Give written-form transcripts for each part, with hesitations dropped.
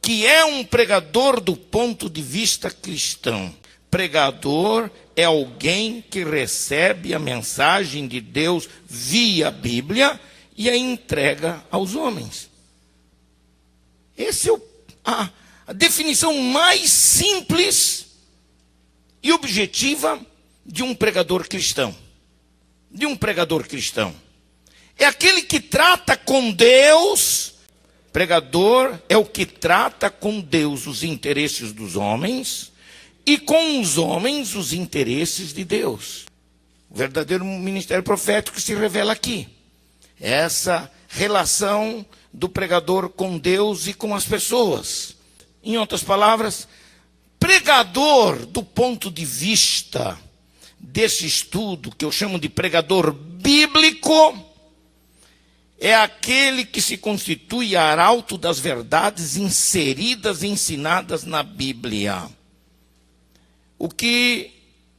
que é um pregador do ponto de vista cristão? Pregador é alguém que recebe a mensagem de Deus via Bíblia e a entrega aos homens. Essa é a definição mais simples e objetiva de um pregador cristão. De um pregador cristão. É aquele que trata com Deus. Pregador é o que trata com Deus os interesses dos homens e com os homens os interesses de Deus. O verdadeiro ministério profético se revela aqui. Essa relação do pregador com Deus e com as pessoas. Em outras palavras, pregador do ponto de vista desse estudo, que eu chamo de pregador bíblico, é aquele que se constitui arauto das verdades inseridas e ensinadas na Bíblia. O que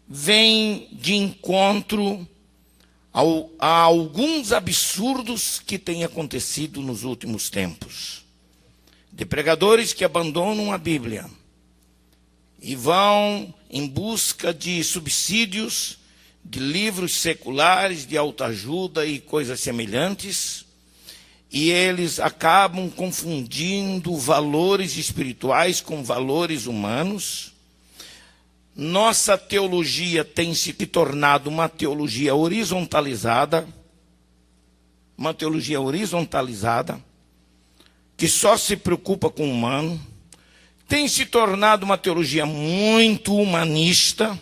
vem de encontro a alguns absurdos que têm acontecido nos últimos tempos. De pregadores que abandonam a Bíblia e vão em busca de subsídios, de livros seculares, de autoajuda e coisas semelhantes, e eles acabam confundindo valores espirituais com valores humanos. Nossa teologia tem se tornado uma teologia horizontalizada, que só se preocupa com o humano, tem se tornado uma teologia muito humanista,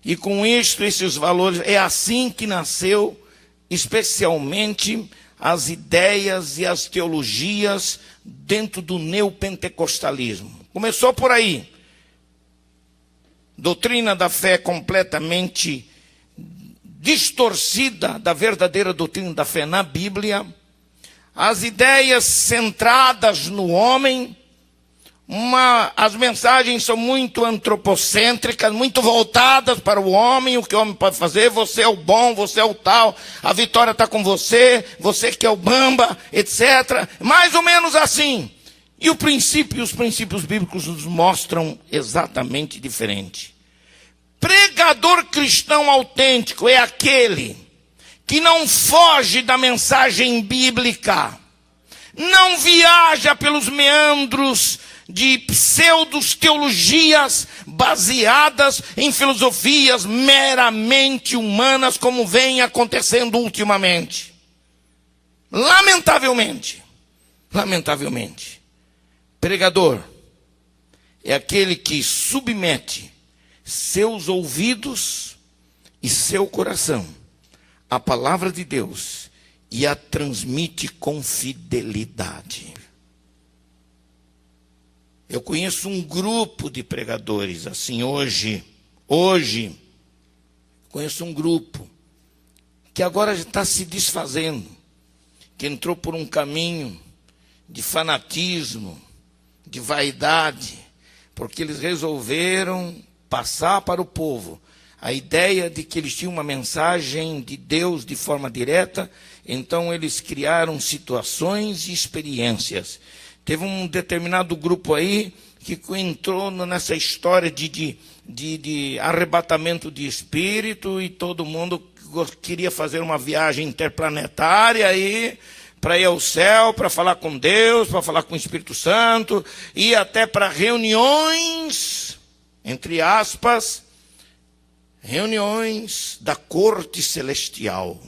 e com isto, esses valores, é assim que nasceu, especialmente, as ideias e as teologias dentro do neopentecostalismo. Começou por aí. Doutrina da fé completamente distorcida da verdadeira doutrina da fé na Bíblia. As ideias centradas no homem. As mensagens são muito antropocêntricas, muito voltadas para o homem, o que o homem pode fazer. Você é o bom, você é o tal, a vitória está com você, você que é o bamba, etc. Mais ou menos assim. E os princípios bíblicos nos mostram exatamente diferente. Pregador cristão autêntico é aquele que não foge da mensagem bíblica, não viaja pelos meandros de pseudo-teologias baseadas em filosofias meramente humanas, como vem acontecendo ultimamente. Lamentavelmente. Pregador é aquele que submete seus ouvidos e seu coração à palavra de Deus e a transmite com fidelidade. Eu conheço um grupo de pregadores assim hoje, conheço um grupo que agora está se desfazendo, que entrou por um caminho de fanatismo, de vaidade, porque eles resolveram passar para o povo a ideia de que eles tinham uma mensagem de Deus de forma direta, então eles criaram situações e experiências. Teve um determinado grupo aí que entrou nessa história de arrebatamento de espírito, e todo mundo queria fazer uma viagem interplanetária aí, para ir ao céu, para falar com Deus, para falar com o Espírito Santo, e até para reuniões, entre aspas, reuniões da corte celestial.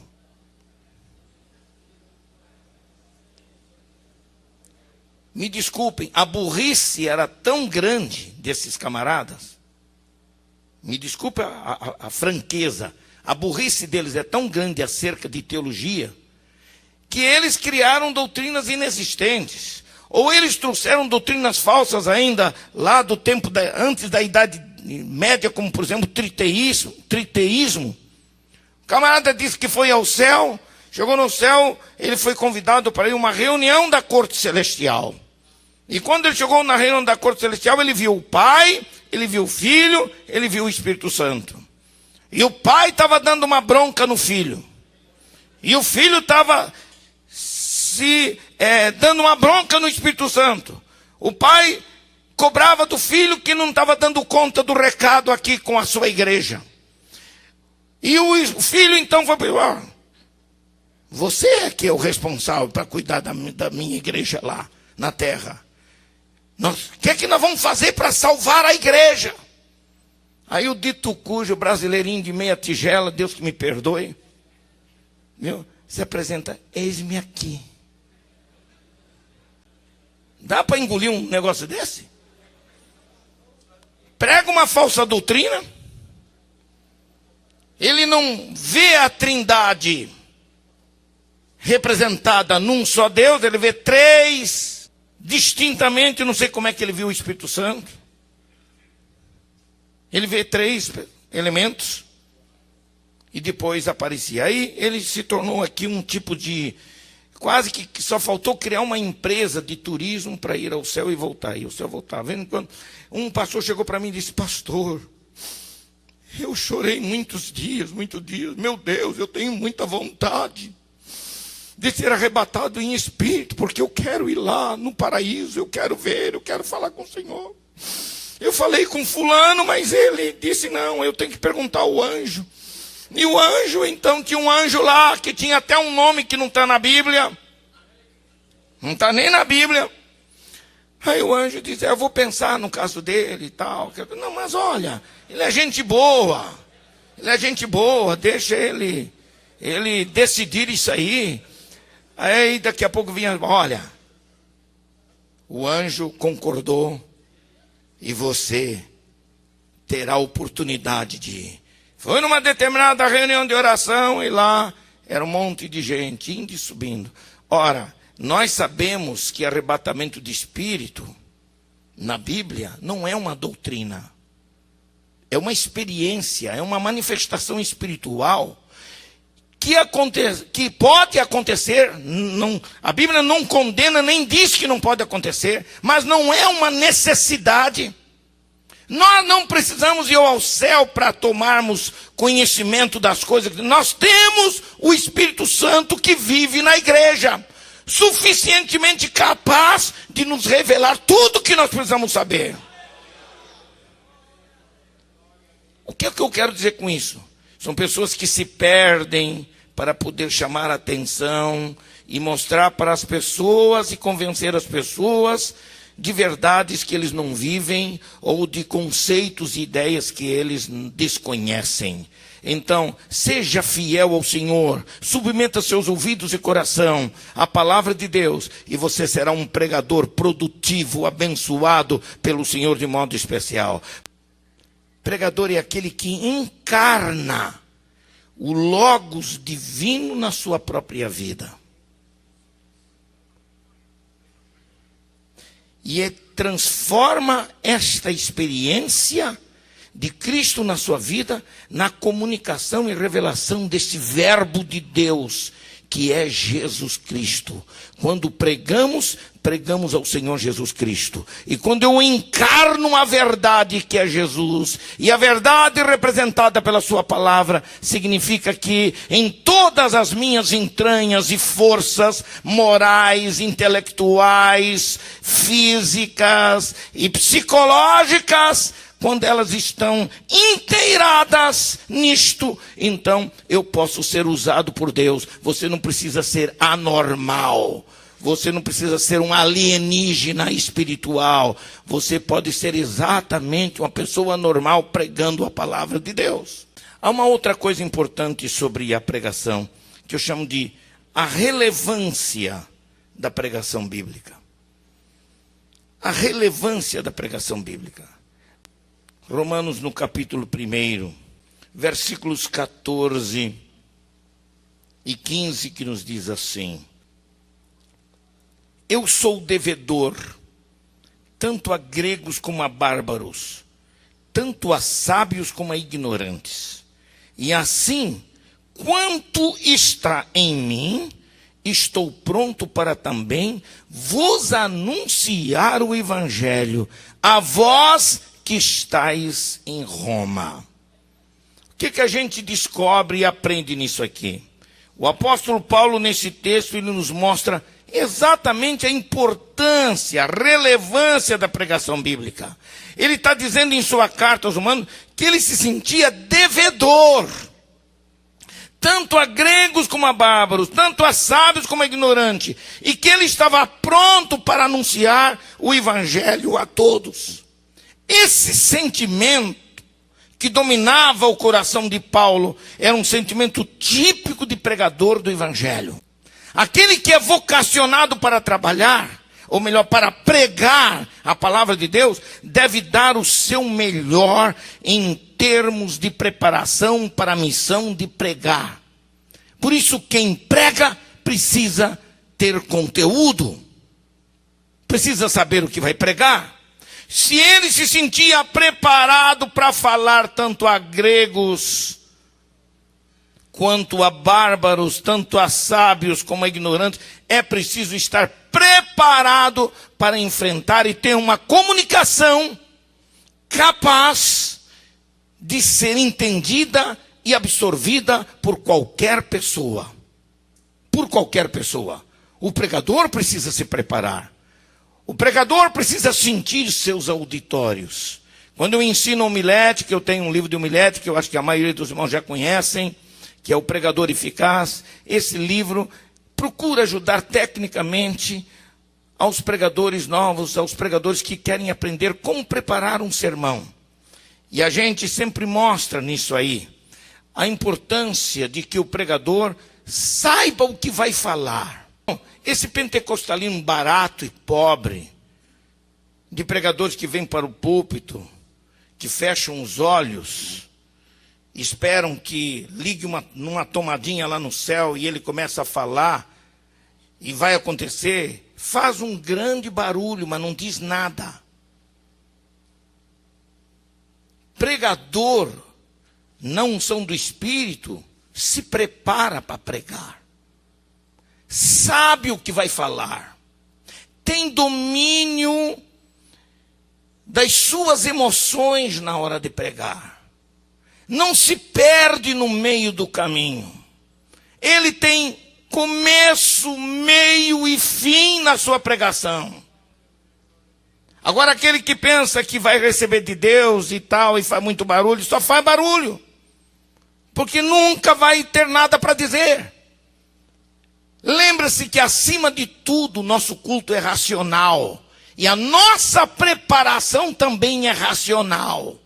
Me desculpem, a burrice era tão grande desses camaradas, me desculpe a franqueza, a burrice deles é tão grande acerca de teologia, que eles criaram doutrinas inexistentes, ou eles trouxeram doutrinas falsas ainda, lá do tempo, antes da Idade Média, como por exemplo triteísmo. O camarada disse que foi ao céu, chegou no céu, ele foi convidado para ir a uma reunião da corte celestial. E quando ele chegou na reunião da corte celestial, ele viu o Pai, ele viu o Filho, ele viu o Espírito Santo. E o Pai estava dando uma bronca no Filho. E o Filho estava dando uma bronca no Espírito Santo. O pai cobrava do filho que não estava dando conta do recado aqui com a sua igreja. E o filho então falou: você é que é o responsável para cuidar da minha igreja lá na terra. O que é que nós vamos fazer para salvar a igreja? Aí o dito cujo brasileirinho de meia tigela, Deus que me perdoe, viu? Se apresenta: eis-me aqui. Dá para engolir um negócio desse? Prega uma falsa doutrina. Ele não vê a Trindade representada num só Deus, ele vê três distintamente. Não sei como é que ele viu o Espírito Santo. Ele vê três elementos e depois aparecia. Aí ele se tornou aqui um tipo de... Quase que só faltou criar uma empresa de turismo para ir ao céu e voltar. E o céu voltava. Vendo quando um pastor chegou para mim e disse: pastor, eu chorei muitos dias. Meu Deus, eu tenho muita vontade de ser arrebatado em espírito, porque eu quero ir lá no paraíso, eu quero ver, eu quero falar com o Senhor. Eu falei com fulano, mas ele disse: não, eu tenho que perguntar ao anjo. E o anjo, então, tinha um anjo lá, que tinha até um nome que não está na Bíblia. Não está nem na Bíblia. Aí o anjo disse: eu vou pensar no caso dele e tal. Não, mas olha, ele é gente boa. Deixa ele decidir isso aí. Aí daqui a pouco vinha: olha, o anjo concordou e você terá a oportunidade de ir. Foi numa determinada reunião de oração e lá era um monte de gente indo e subindo. Ora, nós sabemos que arrebatamento de espírito na Bíblia não é uma doutrina. É uma experiência, é uma manifestação espiritual que pode acontecer. A Bíblia não condena nem diz que não pode acontecer, mas não é uma necessidade. Nós não precisamos ir ao céu para tomarmos conhecimento das coisas. Nós temos o Espírito Santo que vive na igreja, suficientemente capaz de nos revelar tudo o que nós precisamos saber. O que é que eu quero dizer com isso? São pessoas que se perdem para poder chamar a atenção e mostrar para as pessoas e convencer as pessoas de verdades que eles não vivem ou de conceitos e ideias que eles desconhecem. Então, seja fiel ao Senhor, submeta seus ouvidos e coração à palavra de Deus e você será um pregador produtivo, abençoado pelo Senhor de modo especial. Pregador é aquele que encarna o Logos divino na sua própria vida. E transforma esta experiência de Cristo na sua vida na comunicação e revelação desse verbo de Deus, que é Jesus Cristo. Quando pregamos ao Senhor Jesus Cristo. E quando eu encarno a verdade que é Jesus, e a verdade representada pela sua palavra, significa que em todas as minhas entranhas e forças morais, intelectuais, físicas e psicológicas, quando elas estão inteiradas nisto, então eu posso ser usado por Deus. Você não precisa ser anormal. Você não precisa ser um alienígena espiritual. Você pode ser exatamente uma pessoa normal pregando a palavra de Deus. Há uma outra coisa importante sobre a pregação, que eu chamo de a relevância da pregação bíblica. A relevância da pregação bíblica. Romanos no capítulo 1, versículos 14 e 15, que nos diz assim: eu sou devedor, tanto a gregos como a bárbaros, tanto a sábios como a ignorantes. E assim, quanto está em mim, estou pronto para também vos anunciar o evangelho, a vós que estáis em Roma. O que a gente descobre e aprende nisso aqui? O apóstolo Paulo, nesse texto, ele nos mostra exatamente a importância, a relevância da pregação bíblica. Ele está dizendo em sua carta aos Romanos que ele se sentia devedor, tanto a gregos como a bárbaros, tanto a sábios como a ignorantes, e que ele estava pronto para anunciar o evangelho a todos. Esse sentimento que dominava o coração de Paulo era um sentimento típico de pregador do evangelho. Aquele que é vocacionado para trabalhar, ou melhor, para pregar a palavra de Deus, deve dar o seu melhor em termos de preparação para a missão de pregar. Por isso, quem prega precisa ter conteúdo, precisa saber o que vai pregar. Se ele se sentia preparado para falar tanto a gregos, quanto a bárbaros, tanto a sábios como a ignorantes, é preciso estar preparado para enfrentar e ter uma comunicação capaz de ser entendida e absorvida por qualquer pessoa. Por qualquer pessoa. O pregador precisa se preparar. O pregador precisa sentir seus auditórios. Quando eu ensino homilética, eu tenho um livro de homilética, que eu acho que a maioria dos irmãos já conhecem, que é o Pregador Eficaz. Esse livro procura ajudar tecnicamente aos pregadores novos, aos pregadores que querem aprender como preparar um sermão. E a gente sempre mostra nisso aí a importância de que o pregador saiba o que vai falar. Esse pentecostalino barato e pobre, de pregadores que vêm para o púlpito, que fecham os olhos, esperam que ligue numa tomadinha lá no céu e ele começa a falar e vai acontecer, faz um grande barulho, mas não diz nada. Pregador, na unção do Espírito, se prepara para pregar. Sabe o que vai falar. Tem domínio das suas emoções na hora de pregar. Não se perde no meio do caminho. Ele tem começo, meio e fim na sua pregação. Agora aquele que pensa que vai receber de Deus e tal, e faz muito barulho, só faz barulho. Porque nunca vai ter nada para dizer. Lembra-se que acima de tudo, o nosso culto é racional. E a nossa preparação também é racional.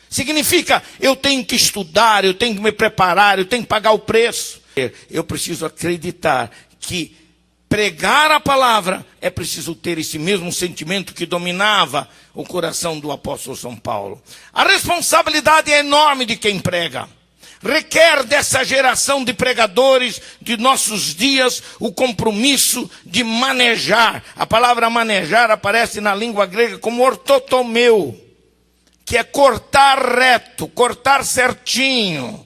Significa, eu tenho que estudar, eu tenho que me preparar, eu tenho que pagar o preço. Eu preciso acreditar que pregar a palavra é preciso ter esse mesmo sentimento que dominava o coração do apóstolo São Paulo. A responsabilidade é enorme de quem prega. Requer dessa geração de pregadores de nossos dias o compromisso de manejar. A palavra manejar aparece na língua grega como ortotomeu, que é cortar reto, cortar certinho.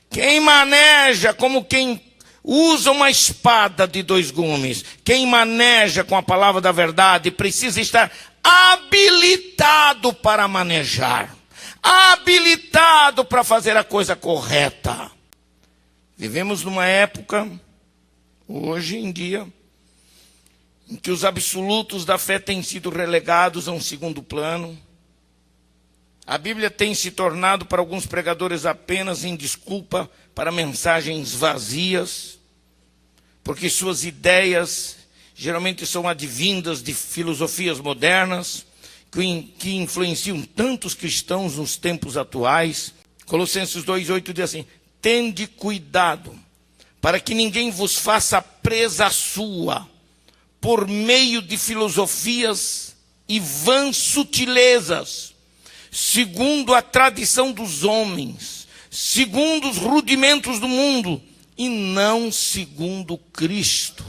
Quem maneja como quem usa uma espada de 2 gumes. Quem maneja com a palavra da verdade precisa estar habilitado para manejar. Habilitado para fazer a coisa correta. Vivemos numa época, hoje em dia, em que os absolutos da fé têm sido relegados a um segundo plano. A Bíblia tem se tornado para alguns pregadores apenas em desculpa para mensagens vazias, porque suas ideias geralmente são advindas de filosofias modernas, que influenciam tantos cristãos nos tempos atuais. Colossenses 2,8 diz assim: tende cuidado, para que ninguém vos faça presa sua, por meio de filosofias e vãs sutilezas, segundo a tradição dos homens, segundo os rudimentos do mundo, e não segundo Cristo.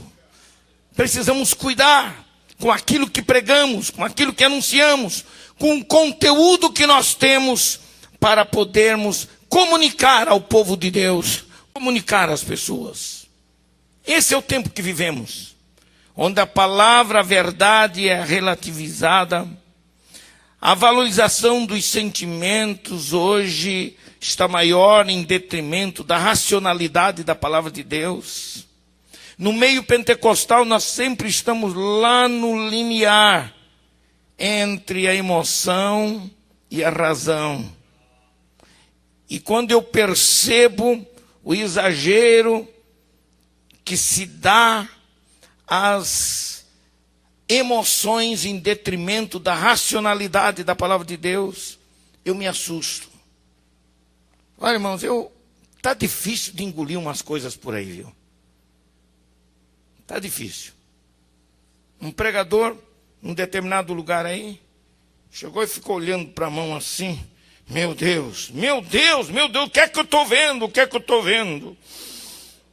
Precisamos cuidar com aquilo que pregamos, com aquilo que anunciamos, com o conteúdo que nós temos para podermos comunicar ao povo de Deus, comunicar às pessoas. Esse é o tempo que vivemos, onde a palavra, a verdade é relativizada, A valorização dos sentimentos hoje está maior em detrimento da racionalidade da palavra de Deus. No meio pentecostal, nós sempre estamos lá no limiar entre a emoção e a razão. E quando eu percebo o exagero que se dá às emoções em detrimento da racionalidade da palavra de Deus, eu me assusto. Olha, irmãos, tá difícil de engolir umas coisas por aí, viu? Tá difícil. Um pregador, num determinado lugar aí, chegou e ficou olhando para a mão assim. Meu Deus, meu Deus, meu Deus, o que é que eu estou vendo? O que é que eu estou vendo?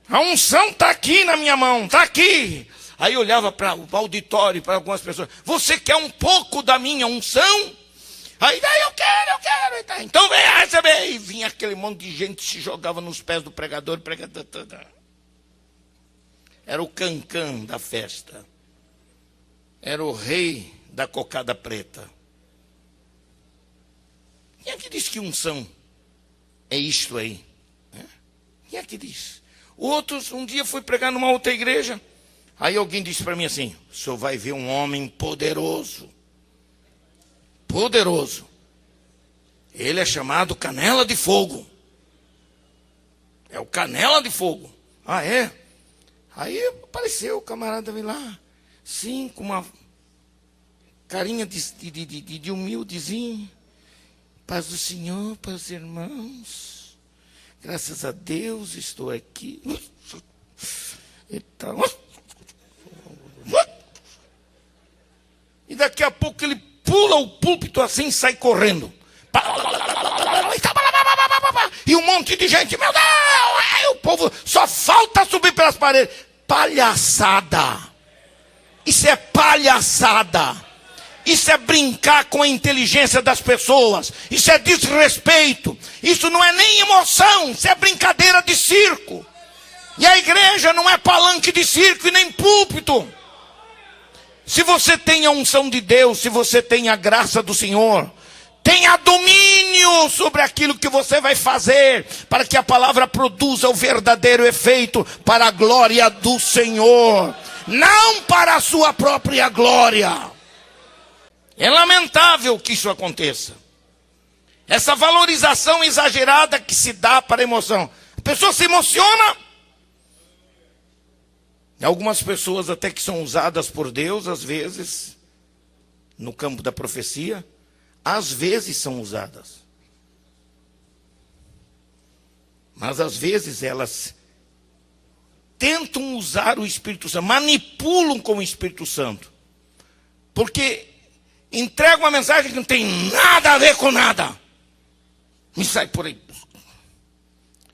A unção está aqui na minha mão, está aqui. Aí eu olhava para o auditório, para algumas pessoas. Você quer um pouco da minha unção? Aí eu quero. Então venha receber. E vinha aquele monte de gente que se jogava nos pés do pregador. Era o cancã da festa. Era o rei da cocada preta. Quem é que diz que unção é isto aí? Quem é que diz? Outros, um dia fui pregar numa outra igreja. Aí alguém disse para mim assim: o senhor vai ver um homem poderoso. Poderoso. Ele é chamado Canela de Fogo. É o Canela de Fogo. Ah, é? Aí apareceu o camarada veio lá, sim, com uma carinha de humildezinho. Paz do Senhor, paz dos irmãos. Graças a Deus estou aqui. E daqui a pouco ele pula o púlpito assim e sai correndo. E um monte de gente, meu Deus! Aí o povo só falta subir pelas paredes. Palhaçada. Isso é palhaçada. Isso é brincar com a inteligência das pessoas. Isso é desrespeito. Isso não é nem emoção. Isso é brincadeira de circo. E a igreja não é palanque de circo e nem púlpito. Se você tem a unção de Deus, se você tem a graça do Senhor, tenha domínio sobre aquilo que você vai fazer, para que a palavra produza o verdadeiro efeito para a glória do Senhor, não para a sua própria glória. É lamentável que isso aconteça. Essa valorização exagerada que se dá para a emoção. A pessoa se emociona. Algumas pessoas até que são usadas por Deus, às vezes, no campo da profecia, às vezes são usadas. Mas às vezes elas tentam usar o Espírito Santo, manipulam com o Espírito Santo. Porque entregam uma mensagem que não tem nada a ver com nada. Me sai por aí.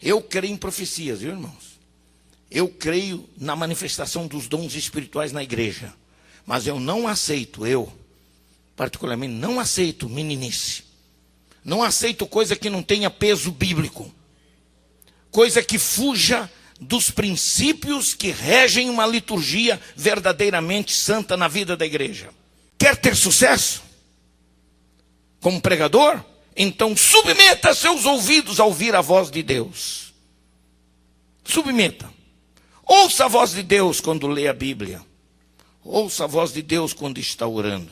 Eu creio em profecias, viu, irmãos? Eu creio na manifestação dos dons espirituais na igreja. Mas eu não aceito, particularmente, não aceito meninice. Não aceito coisa que não tenha peso bíblico. Coisa que fuja dos princípios que regem uma liturgia verdadeiramente santa na vida da igreja. Quer ter sucesso como pregador? Então submeta seus ouvidos a ouvir a voz de Deus. Submeta. Ouça a voz de Deus quando lê a Bíblia. Ouça a voz de Deus quando está orando.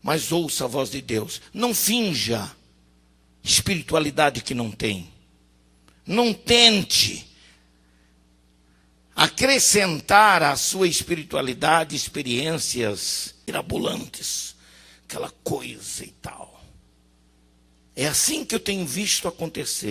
Mas ouça a voz de Deus. Não finja espiritualidade que não tem. Não tente acrescentar à sua espiritualidade experiências mirabolantes. Aquela coisa e tal. É assim que eu tenho visto acontecer.